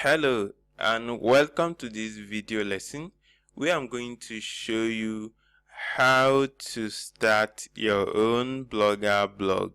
Hello and welcome to this video lesson where I'm going to show you how to start your own Blogger blog.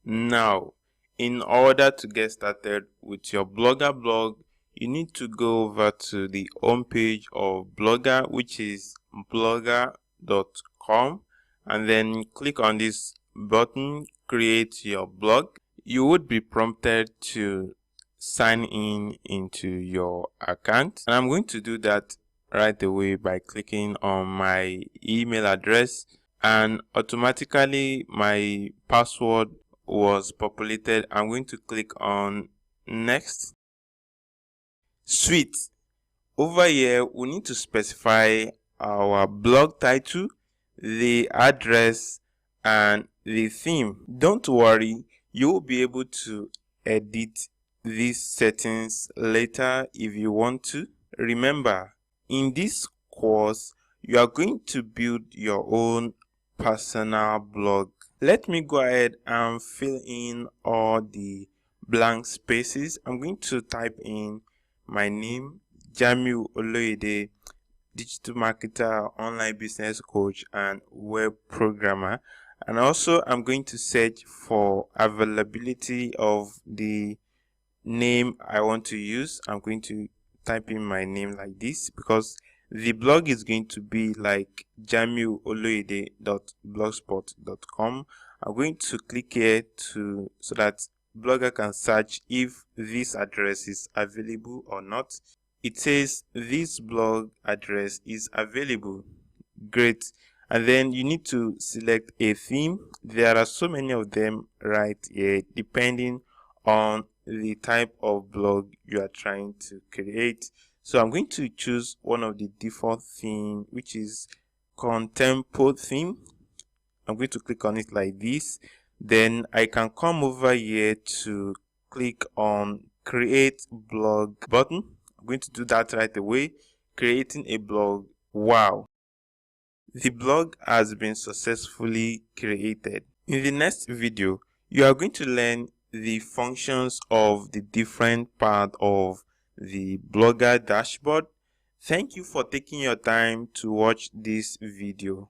Now, in order to get started with your Blogger blog, you need to go over to the home page of Blogger, which is blogger.com, and then click on this button, create your blog. You would be prompted to sign in into your account, and I'm going to do that right away by clicking on my email address, and automatically my password was populated. I'm going to click on next. Sweet. Over here we need to specify our blog title, the address, and the theme. Don't worry, you will be able to edit these settings later if you want to. Remember, in this course you are going to build your own personal blog. Let me go ahead and fill in all the blank spaces. I'm going to type in my name, Jamiu Oloyede, digital marketer, online business coach, and web programmer. And also I'm going to search for availability of the name I want to use. I'm going to type in my name like this because the blog is going to be like jamiuoloyede.blogspot.com. I'm going to click here so that Blogger can search if this address is available or not. It says this blog address is available. Great. And then you need to select a theme. There are so many of them right here depending on the type of blog you are trying to create. So I'm going to choose one of the default theme, which is Contempo theme. I'm going to click on it like this. Then I can come over here to click on create blog button. I'm going to do that right away, creating a blog. Wow, the blog has been successfully created. In the next video, you are going to learn the functions of the different part of the Blogger dashboard. Thank you for taking your time to watch this video.